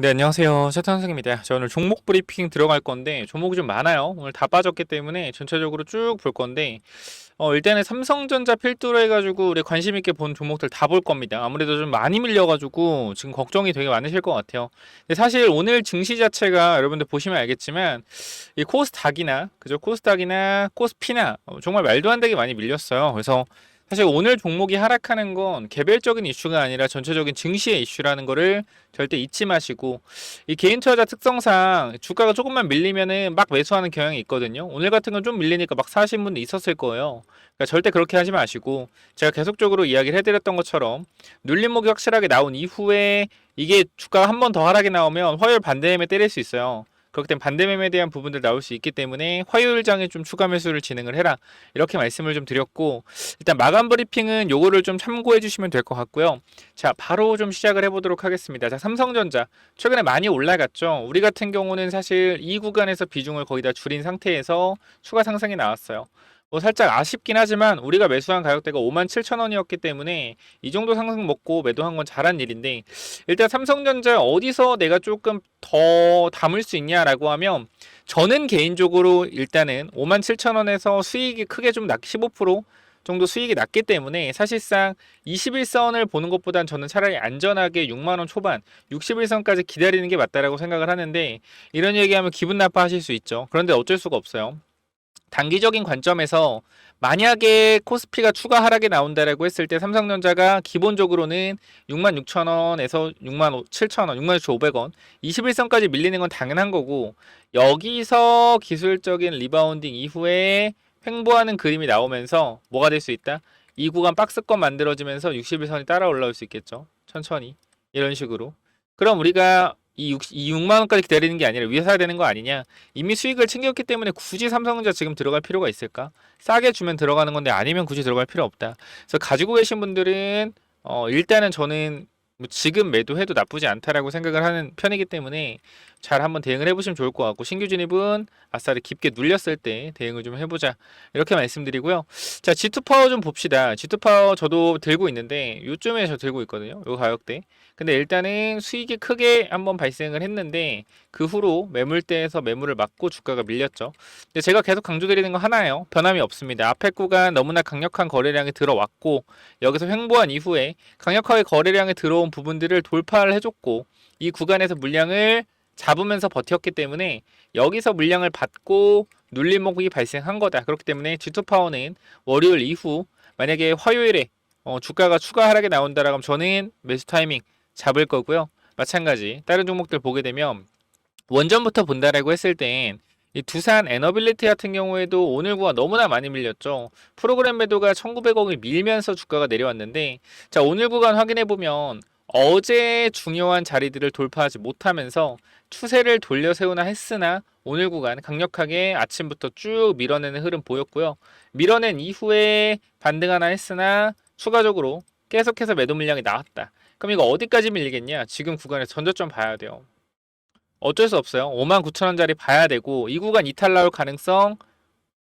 네, 안녕하세요. 차탄 선생입니다. 저 오늘 종목 브리핑 들어갈 건데, 종목이 좀 많아요. 오늘 다 빠졌기 때문에 전체적으로 쭉 볼 건데, 일단은 삼성전자 필두로 해가지고 우리 관심 있게 본 종목들 다 볼 겁니다. 아무래도 좀 많이 밀려가지고 지금 걱정이 되게 많으실 것 같아요. 근데 사실 오늘 증시 자체가 여러분들 보시면 알겠지만, 이 코스닥이나, 그죠? 코스닥이나 코스피나 정말 말도 안 되게 많이 밀렸어요. 그래서 사실 오늘 종목이 하락하는 건 개별적인 이슈가 아니라 전체적인 증시의 이슈라는 거를 절대 잊지 마시고, 이 개인 투자자 특성상 주가가 조금만 밀리면은 막 매수하는 경향이 있거든요. 오늘 같은 건 좀 밀리니까 막 사신 분도 있었을 거예요. 그러니까 절대 그렇게 하지 마시고, 제가 계속적으로 이야기를 해드렸던 것처럼 눌림목이 확실하게 나온 이후에 이게 주가가 한 번 더 하락이 나오면 화요일 반대매매 때릴 수 있어요. 그렇기 때문에 반대매매에 대한 부분들 나올 수 있기 때문에 화요일장에 좀 추가 매수를 진행을 해라, 이렇게 말씀을 좀 드렸고, 일단 마감 브리핑은 요거를 좀 참고해 주시면 될 것 같고요. 자, 바로 좀 시작을 해보도록 하겠습니다. 자, 삼성전자 최근에 많이 올라갔죠. 우리 같은 경우는 사실 이 구간에서 비중을 거의 다 줄인 상태에서 추가 상승이 나왔어요. 뭐 살짝 아쉽긴 하지만 우리가 매수한 가격대가 57,000원이었기 때문에 이 정도 상승 먹고 매도한 건 잘한 일인데, 일단 삼성전자 어디서 내가 조금 더 담을 수 있냐라고 하면, 저는 개인적으로 일단은 57,000원에서 수익이 크게 좀 낮게 15% 정도 수익이 낮기 때문에 사실상 21선을 보는 것보단 저는 차라리 안전하게 6만원 초반 61선까지 기다리는 게 맞다라고 생각을 하는데, 이런 얘기하면 기분 나빠하실 수 있죠. 그런데 어쩔 수가 없어요. 단기적인 관점에서 만약에 코스피가 추가 하락이 나온다라고 했을 때 삼성전자가 기본적으로는 66,000원에서 67,000원, 66,500원, 21선까지 밀리는 건 당연한 거고, 여기서 기술적인 리바운딩 이후에 횡보하는 그림이 나오면서 뭐가 될 수 있다? 이 구간 박스권 만들어지면서 61선이 따라 올라올 수 있겠죠. 천천히. 이런 식으로. 그럼 우리가 이 6만 원까지 기다리는 게 아니라 위에 사야 되는 거 아니냐? 이미 수익을 챙겼기 때문에 굳이 삼성전자 지금 들어갈 필요가 있을까? 싸게 주면 들어가는 건데 아니면 굳이 들어갈 필요 없다. 그래서 가지고 계신 분들은 일단은 저는 뭐 지금 매도해도 나쁘지 않다라고 생각을 하는 편이기 때문에 잘 한번 대응을 해보시면 좋을 것 같고, 신규 진입은 아싸리 깊게 눌렸을 때 대응을 좀 해보자, 이렇게 말씀드리고요. 자, G2 파워 좀 봅시다. G2 파워 저도 들고 있는데 요쯤에 저 들고 있거든요, 요 가격대. 근데 일단은 수익이 크게 한번 발생을 했는데 그 후로 매물대에서 매물을 맞고 주가가 밀렸죠. 근데 제가 계속 강조드리는 거 하나예요. 변함이 없습니다. 앞에 구간 너무나 강력한 거래량이 들어왔고, 여기서 횡보한 이후에 강력하게 거래량이 들어온 부분들을 돌파를 해줬고, 이 구간에서 물량을 잡으면서 버텼기 때문에 여기서 물량을 받고 눌림목이 발생한 거다. 그렇기 때문에 G2파워는 월요일 이후 만약에 화요일에 주가가 추가 하락이 나온다라고 하면 저는 매수 타이밍 잡을 거고요. 마찬가지 다른 종목들 보게 되면 원전부터 본다라고 했을 땐 이 두산 에너빌리티 같은 경우에도 오늘 구가 너무나 많이 밀렸죠. 프로그램 매도가 1,900억을 밀면서 주가가 내려왔는데, 자, 오늘 구간 확인해 보면 어제 중요한 자리들을 돌파하지 못하면서 추세를 돌려 세우나 했으나 오늘 구간 강력하게 아침부터 쭉 밀어내는 흐름 보였고요. 밀어낸 이후에 반등 하나 했으나 추가적으로 계속해서 매도 물량이 나왔다. 그럼 이거 어디까지 밀리겠냐? 지금 구간에 전저점 봐야 돼요. 어쩔 수 없어요. 59,000원짜리 봐야 되고, 이 구간 이탈 나올 가능성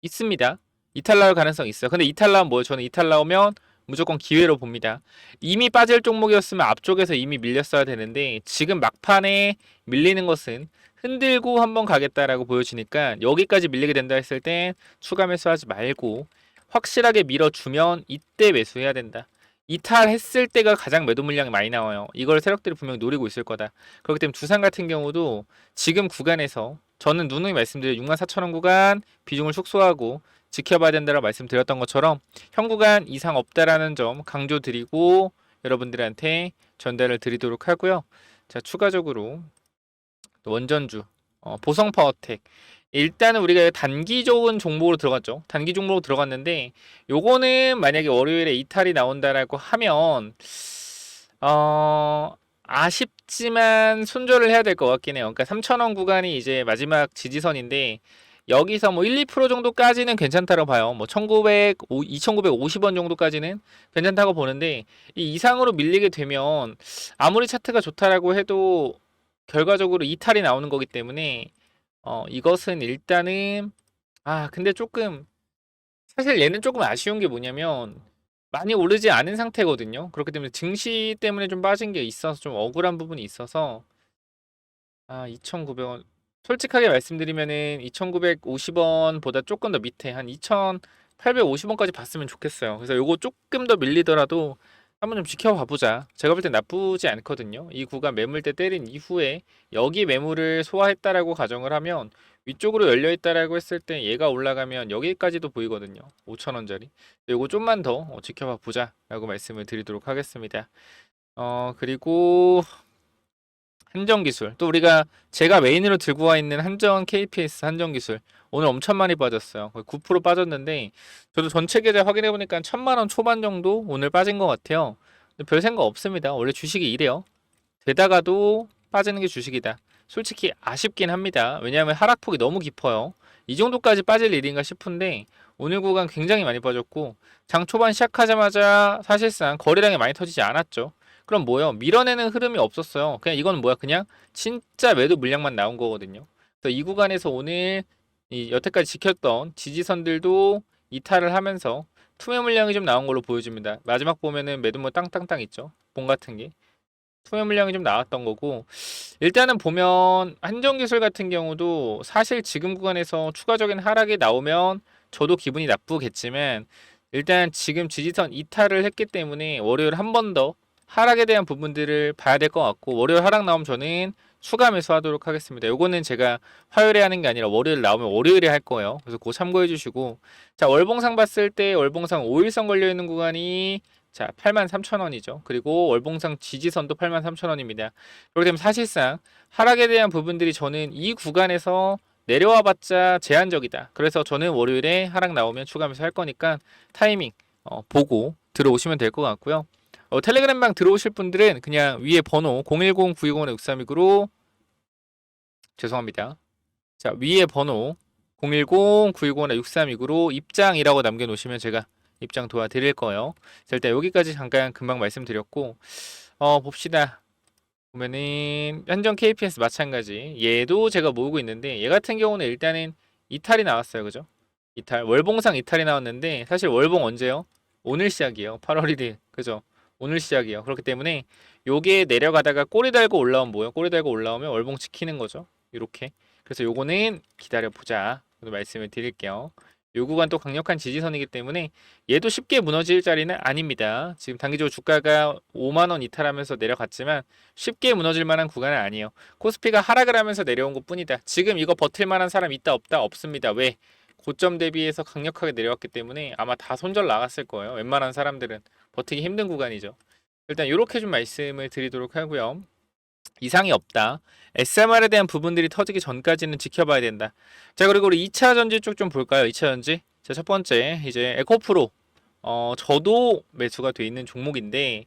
있습니다. 이탈 나올 가능성 있어요. 근데 이탈 나오면 뭐예요? 저는 이탈 나오면 무조건 기회로 봅니다. 이미 빠질 종목이었으면 앞쪽에서 이미 밀렸어야 되는데 지금 막판에 밀리는 것은 흔들고 한번 가겠다라고 보여지니까, 여기까지 밀리게 된다 했을 땐 추가 매수하지 말고 확실하게 밀어주면 이때 매수해야 된다. 이탈했을 때가 가장 매도 물량이 많이 나와요. 이걸 세력들이 분명히 노리고 있을 거다. 그렇기 때문에 두산 같은 경우도 지금 구간에서 저는 누누이 말씀드린 64,000원 구간 비중을 축소하고 지켜봐야 된다고 말씀드렸던 것처럼 현 구간 이상 없다라는 점 강조드리고 여러분들한테 전달을 드리도록 하고요. 자, 추가적으로 원전주, 보성파워텍, 일단은 우리가 단기 좋은 종목으로 들어갔죠. 단기 종목으로 들어갔는데 요거는 만약에 월요일에 이탈이 나온다라고 하면 아쉽지만 손절을 해야 될 것 같긴 해요. 그러니까 3,000원 구간이 이제 마지막 지지선인데 여기서 뭐 1, 2% 정도까지는 괜찮다고 봐요. 뭐 1,900, 2,950원 정도까지는 괜찮다고 보는데, 이 이상으로 밀리게 되면 아무리 차트가 좋다라고 해도 결과적으로 이탈이 나오는 거기 때문에 이것은 일단은, 근데 조금 사실 얘는 조금 아쉬운 게 뭐냐면 많이 오르지 않은 상태거든요. 그렇기 때문에 증시 때문에 좀 빠진 게 있어서 좀 억울한 부분이 있어서 아, 2,900원. 솔직하게 말씀드리면은 2,950원보다 조금 더 밑에 한 2,850원까지 봤으면 좋겠어요. 그래서 요거 조금 더 밀리더라도 한번 좀 지켜봐 보자. 제가 볼 땐 나쁘지 않거든요. 이 구간 매물대 때린 이후에 여기 매물을 소화했다라고 가정을 하면 위쪽으로 열려 있다라고 했을 때 얘가 올라가면 여기까지도 보이거든요. 5,000원짜리. 요거 좀만 더 지켜봐 보자라고 말씀을 드리도록 하겠습니다. 그리고 한정기술. 또 우리가 제가 메인으로 들고 와 있는 한전 KPS 한정기술. 오늘 엄청 많이 빠졌어요. 거의 9% 빠졌는데 저도 전체 계좌 확인해 보니까 1,000만 원 초반 정도 오늘 빠진 것 같아요. 근데 별 생각 없습니다. 원래 주식이 이래요. 되다가도 빠지는 게 주식이다. 솔직히 아쉽긴 합니다. 왜냐하면 하락폭이 너무 깊어요. 이 정도까지 빠질 일인가 싶은데 오늘 구간 굉장히 많이 빠졌고 장 초반 시작하자마자 사실상 거래량이 많이 터지지 않았죠. 그럼 뭐요? 밀어내는 흐름이 없었어요. 그냥 이건 뭐야? 그냥 진짜 매도 물량만 나온 거거든요. 그래서 이 구간에서 오늘 이 여태까지 지켰던 지지선들도 이탈을 하면서 투매 물량이 좀 나온 걸로 보여집니다. 마지막 보면은 매도모 땅땅땅 있죠. 봉 같은 게. 투매 물량이 좀 나왔던 거고 일단은 보면 한정기술 같은 경우도 사실 지금 구간에서 추가적인 하락이 나오면 저도 기분이 나쁘겠지만 일단 지금 지지선 이탈을 했기 때문에 월요일 한 번 더 하락에 대한 부분들을 봐야 될 것 같고 월요일 하락 나오면 저는 추가 매수하도록 하겠습니다. 요거는 제가 화요일에 하는 게 아니라 월요일 나오면 월요일에 할 거예요. 그래서 그거 참고해 주시고 자 월봉상 봤을 때 월봉상 5일선 걸려 있는 구간이 자 83,000원이죠. 그리고 월봉상 지지선도 83,000원입니다. 그렇게 되면 사실상 하락에 대한 부분들이 저는 이 구간에서 내려와 봤자 제한적이다. 그래서 저는 월요일에 하락 나오면 추가 매수할 거니까 타이밍 보고 들어오시면 될 것 같고요. 텔레그램방 들어오실 분들은 그냥 위에 번호 010-920-6329로 죄송합니다. 자 위에 번호 010-920-6329로 입장이라고 남겨놓으시면 제가 입장 도와드릴 거예요. 자, 일단 여기까지 잠깐 금방 말씀드렸고 봅시다. 보면은 현정 KPS 마찬가지 얘도 제가 모으고 있는데 얘 같은 경우는 일단은 이탈이 나왔어요. 그죠? 이탈 월봉상 이탈이 나왔는데 사실 월봉 언제요? 오늘 시작이에요. 8월 1일 그죠? 오늘 시작이에요. 그렇기 때문에 요게 내려가다가 꼬리 달고 올라오면 뭐예요? 꼬리 달고 올라오면 월봉 지키는 거죠. 이렇게 그래서 요거는 기다려 보자 말씀을 드릴게요. 요 구간 또 강력한 지지선이기 때문에 얘도 쉽게 무너질 자리는 아닙니다. 지금 단기적으로 주가가 5만원 이탈하면서 내려갔지만 쉽게 무너질 만한 구간은 아니에요. 코스피가 하락을 하면서 내려온 것 뿐이다. 지금 이거 버틸 만한 사람 있다 없다? 없습니다. 왜? 고점 대비해서 강력하게 내려왔기 때문에 아마 다 손절 나갔을 거예요. 웬만한 사람들은 버티기 힘든 구간이죠. 일단 이렇게 좀 말씀을 드리도록 하고요. 이상이 없다. SMR에 대한 부분들이 터지기 전까지는 지켜봐야 된다. 자, 그리고 우리 2차 전지 쪽 좀 볼까요? 2차 전지. 자, 첫 번째 이제 에코프로. 저도 매수가 돼 있는 종목인데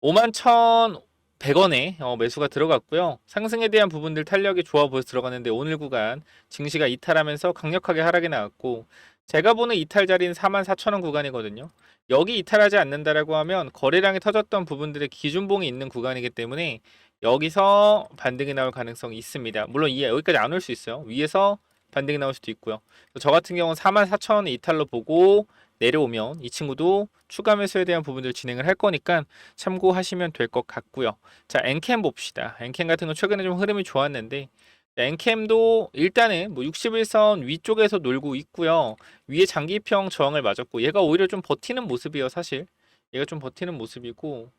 51,100원에 매수가 들어갔고요. 상승에 대한 부분들 탄력이 좋아 보여서 들어갔는데 오늘 구간 증시가 이탈하면서 강력하게 하락이 나왔고 제가 보는 이탈 자리는 44,000원 구간이거든요. 여기 이탈하지 않는다라고 하면 거래량이 터졌던 부분들의 기준봉이 있는 구간이기 때문에 여기서 반등이 나올 가능성이 있습니다. 물론 여기까지 안 올 수 있어요. 위에서 반등이 나올 수도 있고요. 저 같은 경우는 44,000원의 이탈로 보고 내려오면 이 친구도 추가 매수에 대한 부분들 진행을 할 거니까 참고하시면 될 것 같고요. 자, 엔캠 봅시다. 엔캠 같은 건 최근에 좀 흐름이 좋았는데 엔캠도 일단은 뭐 61선 위쪽에서 놀고 있고요. 위에 장기평 저항을 맞았고 얘가 오히려 좀 버티는 모습이에요, 사실. 얘가 좀 버티는 모습이고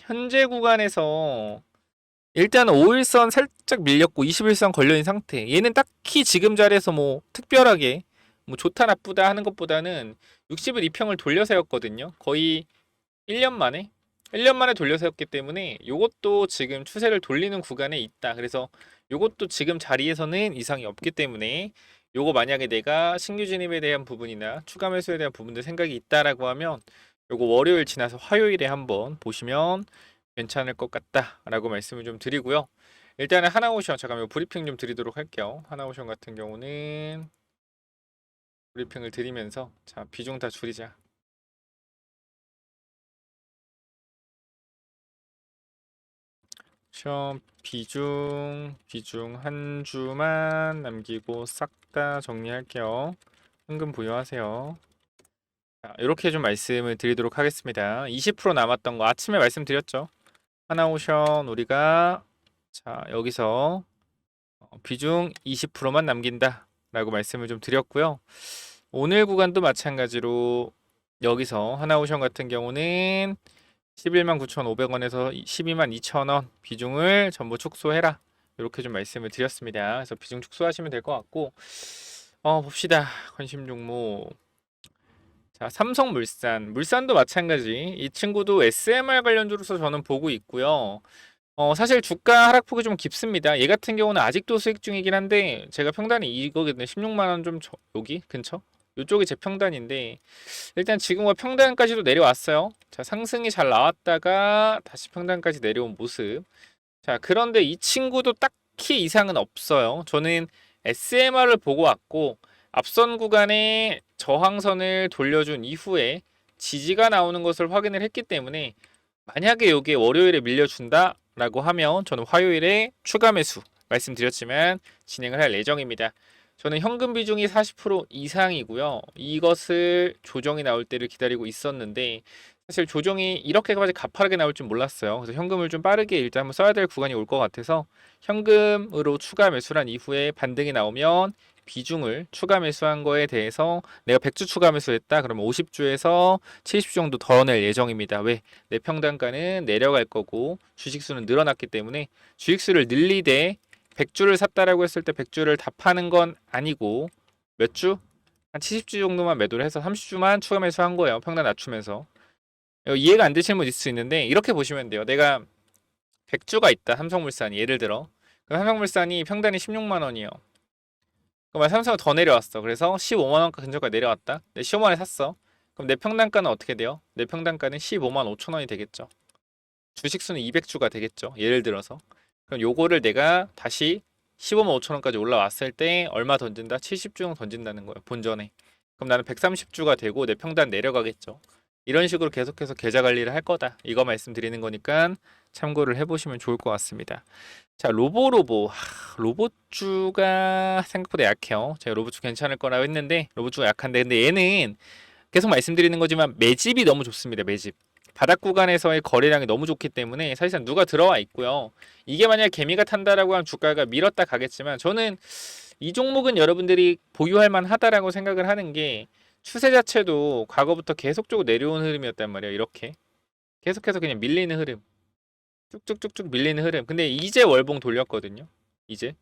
현재 구간에서 일단 5일선 살짝 밀렸고 21선 걸려있는 상태. 얘는 딱히 지금 자리에서 뭐 특별하게 뭐 좋다 나쁘다 하는 것보다는 60일 이평을 돌려세웠거든요. 거의 1년 만에 1년 만에 돌려세웠기 때문에 요것도 지금 추세를 돌리는 구간에 있다. 그래서 요것도 지금 자리에서는 이상이 없기 때문에 요거 만약에 내가 신규 진입에 대한 부분이나 추가 매수에 대한 부분들 생각이 있다라고 하면 요거 월요일 지나서 화요일에 한번 보시면 괜찮을 것 같다라고 말씀을 좀 드리고요. 일단은 하나오션 잠깐만 브리핑 좀 드리도록 할게요. 하나오션 같은 경우는 브리핑을 드리면서 자 비중 다 줄이자. 시험 비중 한 주만 남기고 싹 다 정리할게요. 현금 부여하세요. 자, 이렇게 좀 말씀을 드리도록 하겠습니다. 20% 남았던 거 아침에 말씀드렸죠. 하나오션 우리가 자, 여기서 비중 20%만 남긴다 라고 말씀을 좀 드렸고요. 오늘 구간도 마찬가지로 여기서 하나오션 같은 경우는 11만 9,500원에서 12만 2천원 비중을 전부 축소해라, 이렇게 좀 말씀을 드렸습니다. 그래서 비중 축소하시면 될 것 같고, 봅시다. 관심 종목. 자, 삼성물산. 물산도 마찬가지. 이 친구도 SMR 관련주로서 저는 보고 있고요. 사실 주가 하락폭이 좀 깊습니다. 얘 같은 경우는 아직도 수익 중이긴 한데, 제가 평단이 이거거든요. 16만원 좀 여기 근처? 이쪽이 제 평단인데, 일단 지금과 평단까지도 내려왔어요. 자, 상승이 잘 나왔다가 다시 평단까지 내려온 모습. 자, 그런데 이 친구도 딱히 이상은 없어요. 저는 SMR을 보고 왔고, 앞선 구간에 저항선을 돌려준 이후에 지지가 나오는 것을 확인을 했기 때문에, 만약에 여기에 월요일에 밀려준다 라고 하면 저는 화요일에 추가 매수 말씀드렸지만 진행을 할 예정입니다. 저는 현금 비중이 40% 이상이고요. 이것을 조정이 나올 때를 기다리고 있었는데, 사실 조정이 이렇게까지 가파르게 나올 줄 몰랐어요. 그래서 현금을 좀 빠르게 일단 한번 써야 될 구간이 올 것 같아서 현금으로 추가 매수한 이후에 반등이 나오면 비중을 추가 매수한 거에 대해서 내가 100주 추가 매수했다 그러면 50주에서 70주 정도 더 낼 예정입니다. 왜? 내 평단가는 내려갈 거고 주식수는 늘어났기 때문에, 주식수를 늘리되 100주를 샀다라고 했을 때 100주를 다 파는 건 아니고 몇 주? 한 70주 정도만 매도를 해서 30주만 추가 매수한 거예요. 평단 낮추면서. 이해가 안 되시는 분 있을 수 있는데, 이렇게 보시면 돼요. 내가 100주가 있다. 삼성물산이 예를 들어. 그럼 삼성물산이 평단이 16만 원이에요. 그러면 삼성은 더 내려왔어. 그래서 15만 원가 근처까지 내려왔다. 내 15만 원에 샀어. 그럼 내 평단가는 어떻게 돼요? 내 평단가는 15만 5천 원이 되겠죠. 주식수는 200주가 되겠죠. 예를 들어서. 그럼 요거를 내가 다시 15만 5천 원까지 올라왔을 때 얼마 던진다? 70주 던진다는 거예요. 본전에. 그럼 나는 130주가 되고 내 평단 내려가겠죠. 이런 식으로 계속해서 계좌 관리를 할 거다. 이거 말씀드리는 거니까 참고를 해보시면 좋을 것 같습니다. 자, 로봇주가 생각보다 약해요. 제가 로봇주 괜찮을 거라고 했는데 로봇주가 약한데, 근데 얘는 계속 말씀드리는 거지만 매집이 너무 좋습니다. 매집. 바닥 구간에서의 거래량이 너무 좋기 때문에 사실상 누가 들어와 있고요. 이게 만약 개미가 탄다라고 하면 주가가 밀었다 가겠지만, 저는 이 종목은 여러분들이 보유할 만하다라고 생각을 하는 게, 추세 자체도 과거부터 계속적으로 내려온 흐름이었단 말이에요. 이렇게 계속해서 그냥 밀리는 흐름, 쭉쭉쭉쭉 밀리는 흐름. 근데 이제 월봉 돌렸거든요. 이제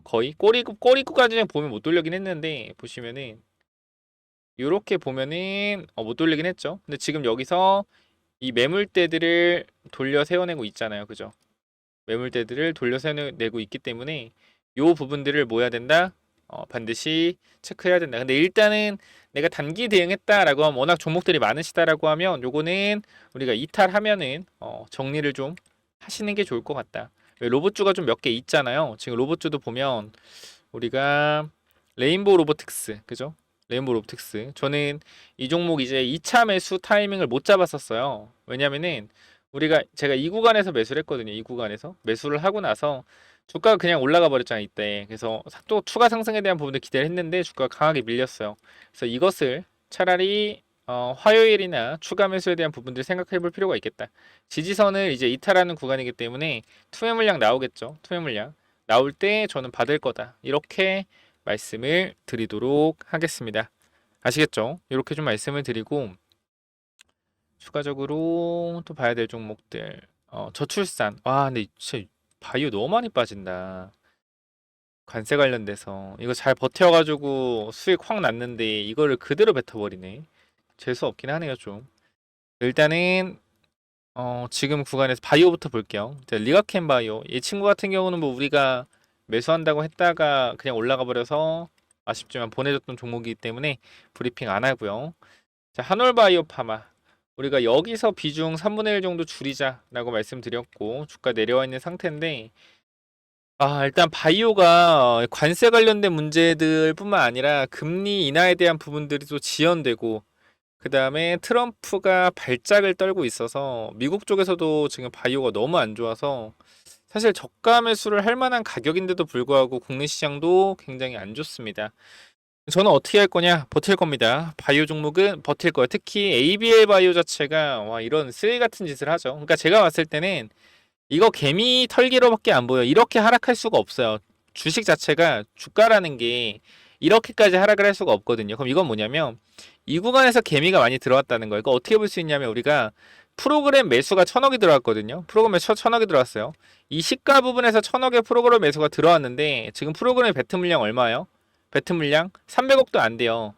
거의 꼬리구까지 보면 못 돌리긴 했는데, 보시면은 이렇게 보면은 못 돌리긴 했죠. 근데 지금 여기서 이 매물대들을 돌려 세워내고 있잖아요. 그죠? 매물대들을 돌려 세워내고 있기 때문에 요 부분들을 뭐 해야 된다? 반드시 체크해야 된다. 근데 일단은 내가 단기 대응했다라고 하면, 워낙 종목들이 많으시다라고 하면 요거는 우리가 이탈하면은 정리를 좀 하시는 게 좋을 것 같다. 로봇주가 좀 몇 개 있잖아요. 지금 로봇주도 보면 우리가 레인보우 로보틱스, 그죠? 레인보우 로보틱스. 저는 이 종목 이제 2차 매수 타이밍을 못 잡았었어요. 왜냐면은 제가 이 구간에서 매수를 했거든요. 이 구간에서 매수를 하고 나서 주가가 그냥 올라가 버렸잖아요, 이때. 그래서 또 추가 상승에 대한 부분도 기대를 했는데 주가가 강하게 밀렸어요. 그래서 이것을 차라리 화요일이나 추가 매수에 대한 부분들 생각해 볼 필요가 있겠다. 지지선을 이제 이탈하는 구간이기 때문에 투매 물량 나오겠죠. 투매 물량 나올 때 저는 받을 거다. 이렇게 말씀을 드리도록 하겠습니다. 아시겠죠? 이렇게 좀 말씀을 드리고, 추가적으로 또 봐야 될 종목들. 저출산. 와, 근데 진짜 바이오 너무 많이 빠진다. 관세 관련돼서 이거 잘 버텨가지고 수익 확 났는데 이거를 그대로 뱉어버리네. 재수 없긴 하네요, 좀. 일단은 지금 구간에서 바이오부터 볼게요. 리가켄 바이오. 이 친구 같은 경우는 뭐 우리가 매수한다고 했다가 그냥 올라가 버려서 아쉽지만 보내줬던 종목이기 때문에 브리핑 안 하고요. 자, 한올바이오 파마. 우리가 여기서 비중 3분의 1 정도 줄이자라고 말씀드렸고 주가 내려와 있는 상태인데, 일단 바이오가 관세 관련된 문제들 뿐만 아니라 금리 인하에 대한 부분들이 또 지연되고, 그 다음에 트럼프가 발작을 떨고 있어서 미국 쪽에서도 지금 바이오가 너무 안 좋아서 사실 저가 매수를 할 만한 가격인데도 불구하고 국내 시장도 굉장히 안 좋습니다. 저는 어떻게 할 거냐? 버틸 겁니다. 바이오 종목은 버틸 거예요. 특히 ABL 바이오 자체가 이런 쓰레기 같은 짓을 하죠. 그러니까 제가 봤을 때는 이거 개미 털기로밖에 안 보여. 이렇게 하락할 수가 없어요. 주식 자체가 주가라는 게 이렇게까지 하락을 할 수가 없거든요. 그럼 이건 뭐냐면 이 구간에서 개미가 많이 들어왔다는 거예요. 이거 어떻게 볼 수 있냐면 우리가 프로그램 매수가 1000억이 들어왔거든요. 프로그램 매수 1000억이 들어왔어요. 이 시가 부분에서 1000억의 프로그램 매수가 들어왔는데 지금 프로그램 배트 물량 얼마예요? 배트 물량 300억도 안 돼요.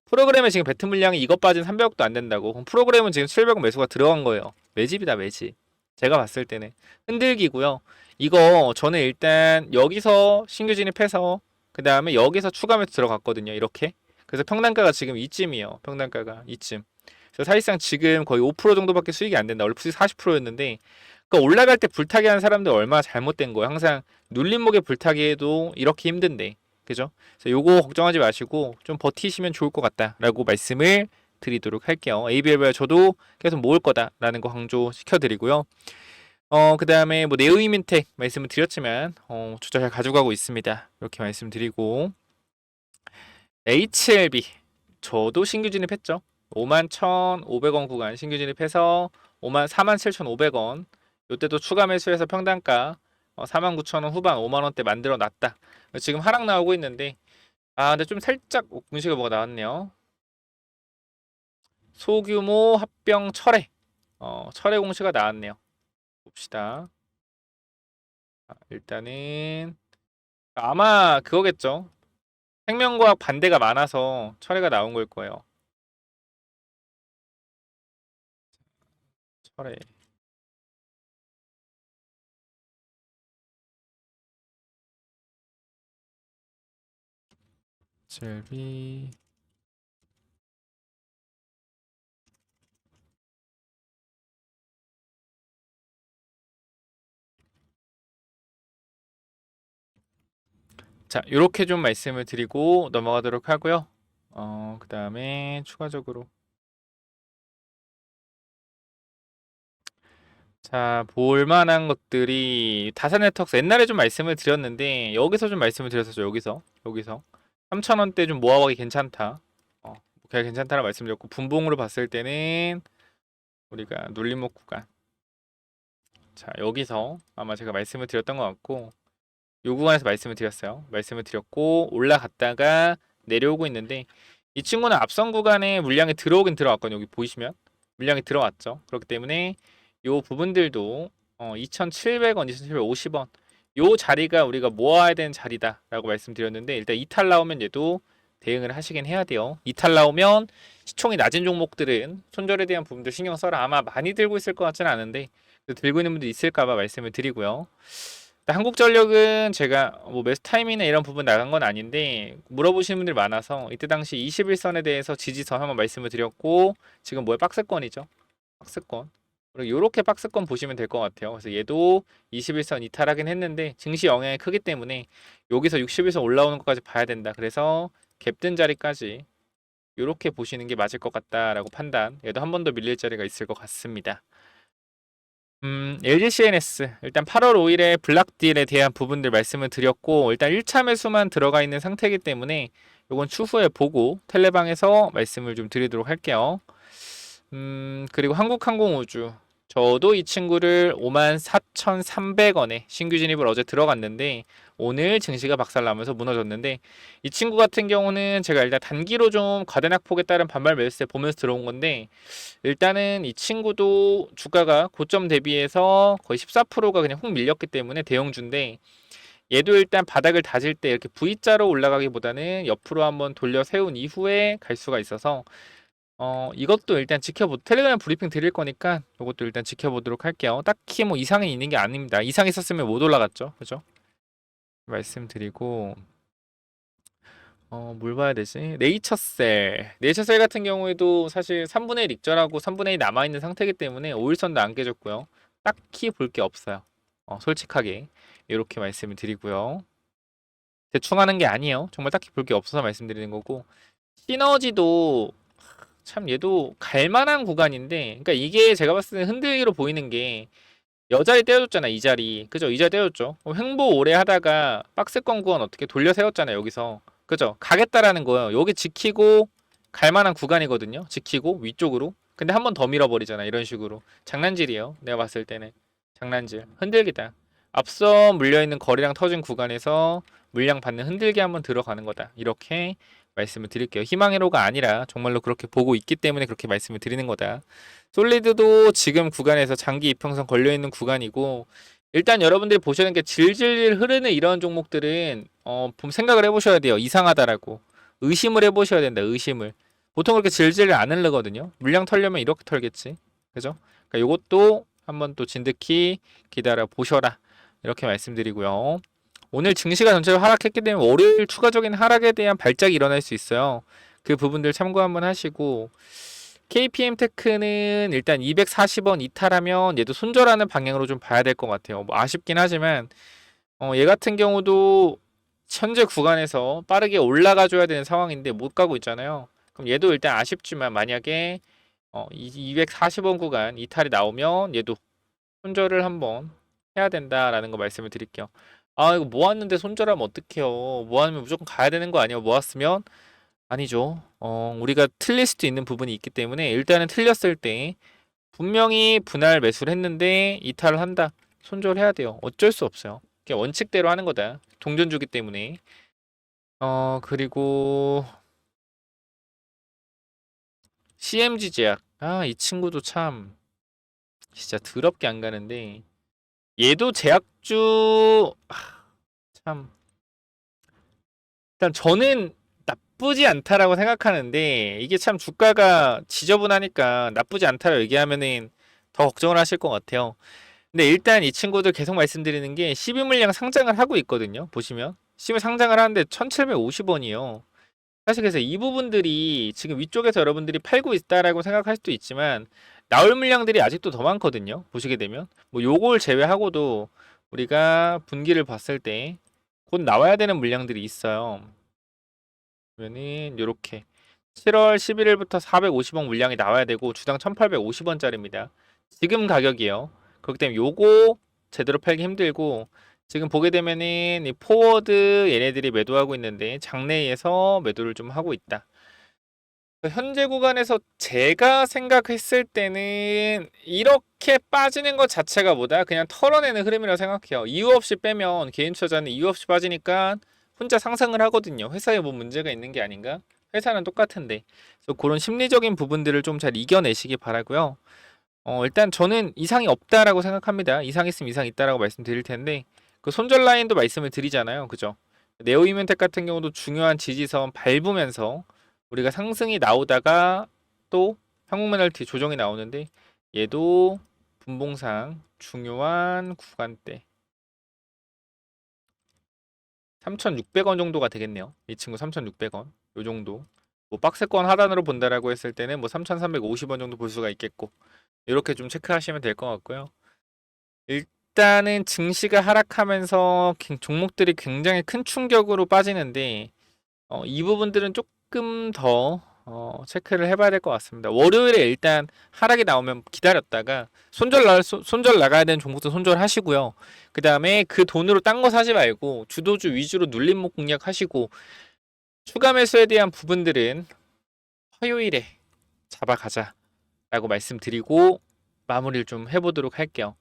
프로그램에 지금 배트 물량이 이것 빠진 300억도 안 된다고. 그럼 프로그램은 지금 700억 매수가 들어간 거예요. 매집이다, 매집. 제가 봤을 때는 흔들기고요. 이거 저는 일단 여기서 신규 진입해서 그 다음에 여기서 추가 매수 들어갔거든요. 이렇게. 그래서 평단가가 지금 이쯤이에요. 평단가가 이쯤. 그래서 사실상 지금 거의 5% 정도밖에 수익이 안 된다. 원래 수익 40%였는데 그러니까 올라갈 때 불타기 하는 사람들 얼마나 잘못된 거예요. 항상 눌림목에 불타기 해도 이렇게 힘든데. 그죠? 그래서 요거 걱정하지 마시고 좀 버티시면 좋을 것 같다라고 말씀을 드리도록 할게요. ABLBR 저도 계속 모을 거다라는 거 강조시켜 드리고요. 그 다음에 뭐 네오이민텍 말씀을 드렸지만 주저 잘 가져가고 있습니다. 이렇게 말씀드리고 HLB 저도 신규 진입했죠. 51,500원 구간 신규 진입해서 47,500원 요때도 추가 매수해서 평단가 49,000원 후반 5만원대 만들어 놨다. 지금 하락 나오고 있는데 근데 좀 살짝 공시가 뭐가 나왔네요. 소규모 합병 철회 철회 공시가 나왔네요. 봅시다. 일단은 아마 그거겠죠. 생명과학 반대가 많아서 철회가 나온 걸 거예요. 철회. 젤비. 자, 이렇게 좀 말씀을 드리고 넘어가도록 하고요. 그 다음에 추가적으로 자, 볼만한 것들이 다산네트워크스 옛날에 좀 말씀을 드렸는데 여기서 좀 말씀을 드렸었죠. 여기서 3,000원대 좀 모아보기 괜찮다. 그냥 괜찮다라고 말씀드렸고 분봉으로 봤을 때는 우리가 눌림목 구간 자, 여기서 아마 제가 말씀을 드렸던 것 같고 요 구간에서 말씀을 드렸어요. 말씀을 드렸고 올라갔다가 내려오고 있는데 이 친구는 앞선 구간에 물량이 들어오긴 들어왔거든요. 여기 보이시면 물량이 들어왔죠. 그렇기 때문에 요 부분들도 2,700원, 2,750원 요 자리가 우리가 모아야 되는 자리다라고 말씀드렸는데 일단 이탈 나오면 얘도 대응을 하시긴 해야 돼요. 이탈 나오면 시총이 낮은 종목들은 손절에 대한 부분도 신경 써라. 아마 많이 들고 있을 것 같지는 않은데 들고 있는 분들 있을까봐 말씀을 드리고요. 한국전력은 제가 뭐 매수 타임이나 이런 부분 나간 건 아닌데 물어보시는 분들이 많아서 이때 당시 21선에 대해서 지지선 한번 말씀을 드렸고 지금 뭐야 박스권이죠. 박스권. 그리고 이렇게 박스권 보시면 될 것 같아요. 그래서 얘도 21선 이탈하긴 했는데 증시 영향이 크기 때문에 여기서 61선 올라오는 것까지 봐야 된다. 그래서 갭든 자리까지 이렇게 보시는 게 맞을 것 같다라고 판단. 얘도 한 번 더 밀릴 자리가 있을 것 같습니다. LGCNS 일단 8월 5일에 블락딜에 대한 부분들 말씀을 드렸고 일단 1차 매수만 들어가 있는 상태이기 때문에 이건 추후에 보고 텔레방에서 말씀을 좀 드리도록 할게요. 그리고 한국항공우주 저도 이 친구를 54,300원에 신규 진입을 어제 들어갔는데 오늘 증시가 박살나면서 무너졌는데 이 친구 같은 경우는 제가 일단 단기로 좀 과대낙폭에 따른 반발 매수세 보면서 들어온 건데 일단은 이 친구도 주가가 고점 대비해서 거의 14%가 그냥 훅 밀렸기 때문에 대형주인데 얘도 일단 바닥을 다질 때 이렇게 V자로 올라가기보다는 옆으로 한번 돌려 세운 이후에 갈 수가 있어서 이것도 일단 텔레그램 브리핑 드릴 거니까 이것도 일단 지켜보도록 할게요. 딱히 뭐 이상이 있는 게 아닙니다. 이상 있었으면 못 올라갔죠. 그죠? 말씀드리고 뭘 봐야 되지? 네이처셀 같은 경우에도 사실 3분의 1 익절하고 3분의 1 남아있는 상태이기 때문에 5일선도 안 깨졌고요. 딱히 볼 게 없어요. 솔직하게 이렇게 말씀을 드리고요. 대충 하는 게 아니에요. 정말 딱히 볼 게 없어서 말씀드리는 거고 시너지도 참 얘도 갈만한 구간인데 그러니까 이게 제가 봤을 때 흔들기로 보이는 게 여자리 떼어줬잖아 이 자리 그죠 이 자리 떼어줬죠 횡보 오래 하다가 박스권 구간 어떻게 돌려 세웠잖아요 여기서 그죠 가겠다라는 거예요 여기 지키고 갈만한 구간이거든요 지키고 위쪽으로 근데 한 번 더 밀어버리잖아 이런 식으로 장난질이에요 내가 봤을 때는 장난질. 흔들기다. 앞서 물려있는 거래량 터진 구간에서 물량 받는 흔들기 한번 들어가는 거다. 이렇게 말씀을 드릴게요. 희망회로가 아니라 정말로 그렇게 보고 있기 때문에 그렇게 말씀을 드리는 거다. 솔리드도 지금 구간에서 장기 이평선 걸려있는 구간이고, 일단 여러분들이 보셔야 되는 게 질질 흐르는 이런 종목들은 생각을 해보셔야 돼요. 이상하다라고. 의심을 해보셔야 된다. 의심을. 보통 그렇게 질질 안 흐르거든요. 물량 털려면 이렇게 털겠지. 그죠? 그러니까 요것도 한번 또 진득히 기다려 보셔라. 이렇게 말씀드리고요. 오늘 증시가 전체로 하락했기 때문에 월요일 추가적인 하락에 대한 발작이 일어날 수 있어요. 그 부분들 참고 한번 하시고, KPM테크는 일단 240원 이탈하면 얘도 손절하는 방향으로 좀 봐야 될 것 같아요. 뭐 아쉽긴 하지만 얘 같은 경우도 현재 구간에서 빠르게 올라가 줘야 되는 상황인데 못 가고 있잖아요. 그럼 얘도 일단 아쉽지만 만약에 240원 구간 이탈이 나오면 얘도 손절을 한번 해야 된다라는 거 말씀을 드릴게요. 아, 이거 모았는데 손절하면 어떡해요. 모았으면 무조건 가야 되는 거 아니에요. 모았으면 아니죠. 우리가 틀릴 수도 있는 부분이 있기 때문에 일단은 틀렸을 때 분명히 분할 매수를 했는데 이탈을 한다. 손절해야 돼요. 어쩔 수 없어요. 그냥 원칙대로 하는 거다. 동전주기 때문에. 그리고 CMG 제약. 아, 이 친구도 참 진짜 더럽게 안 가는데 얘도 제약주 참 일단 저는 나쁘지 않다라고 생각하는데 이게 참 주가가 지저분하니까 나쁘지 않다라고 얘기하면은 더 걱정을 하실 것 같아요. 근데 일단 이 친구들 계속 말씀드리는 게 12물량 상장을 하고 있거든요. 보시면 12 상장을 하는데 1750원이에요. 사실 그래서 이 부분들이 지금 위쪽에서 여러분들이 팔고 있다라고 생각할 수도 있지만 나올 물량들이 아직도 더 많거든요. 보시게 되면 뭐 요걸 제외하고도 우리가 분기를 봤을 때 곧 나와야 되는 물량들이 있어요. 그러면은 요렇게 7월 11일부터 450억 물량이 나와야 되고 주당 1850원짜리입니다. 지금 가격이에요. 그렇기 때문에 요거 제대로 팔기 힘들고 지금 보게 되면은 이 포워드 얘네들이 매도하고 있는데 장내에서 매도를 좀 하고 있다. 현재 구간에서 제가 생각했을 때는 이렇게 빠지는 것 자체가 보다 그냥 털어내는 흐름이라고 생각해요. 이유 없이 빼면 개인 투자자는 이유 없이 빠지니까 혼자 상승을 하거든요. 회사에 뭐 문제가 있는 게 아닌가? 회사는 똑같은데. 그래서 그런 심리적인 부분들을 좀 잘 이겨내시기 바라고요. 일단 저는 이상이 없다라고 생각합니다. 이상 있으면 이상 있다라고 말씀드릴 텐데 그 손절 라인도 말씀을 드리잖아요. 그죠? 네오이멘텍 같은 경우도 중요한 지지선 밟으면서 우리가 상승이 나오다가 또 한국메달티 조정이 나오는데 얘도 분봉상 중요한 구간대 3,600원 정도가 되겠네요. 이 친구 3,600원 요 정도. 뭐 박스권 하단으로 본다라고 했을 때는 뭐 3,350원 정도 볼 수가 있겠고 이렇게 좀 체크하시면 될 것 같고요. 일단은 증시가 하락하면서 종목들이 굉장히 큰 충격으로 빠지는데 이 부분들은 조금 더 체크를 해봐야 될 것 같습니다. 월요일에 일단 하락이 나오면 기다렸다가 손절 나가야 되는 종목도 손절하시고요. 그 다음에 그 돈으로 딴 거 사지 말고 주도주 위주로 눌림목 공략하시고 추가 매수에 대한 부분들은 화요일에 잡아가자라고 말씀드리고 마무리를 좀 해보도록 할게요.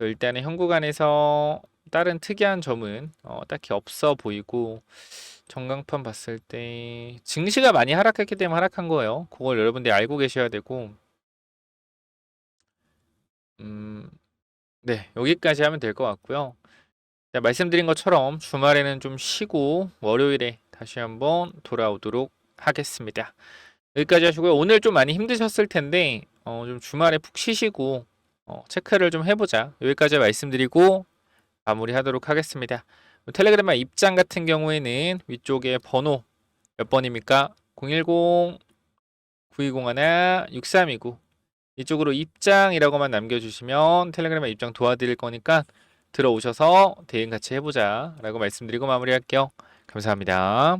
일단은 현 구간에서 다른 특이한 점은 딱히 없어 보이고 전광판 봤을 때 증시가 많이 하락했기 때문에 하락한 거예요. 그걸 여러분들이 알고 계셔야 되고 네, 여기까지 하면 될 것 같고요. 자, 말씀드린 것처럼 주말에는 좀 쉬고 월요일에 다시 한번 돌아오도록 하겠습니다. 여기까지 하시고요. 오늘 좀 많이 힘드셨을 텐데 좀 주말에 푹 쉬시고 체크를 좀 해보자. 여기까지 말씀드리고 마무리하도록 하겠습니다. 텔레그램 입장 같은 경우에는 위쪽에 번호 몇 번입니까? 010-9201-6329 이쪽으로 입장이라고만 남겨주시면 텔레그램 입장 도와드릴 거니까 들어오셔서 대응 같이 해보자 라고 말씀드리고 마무리할게요. 감사합니다.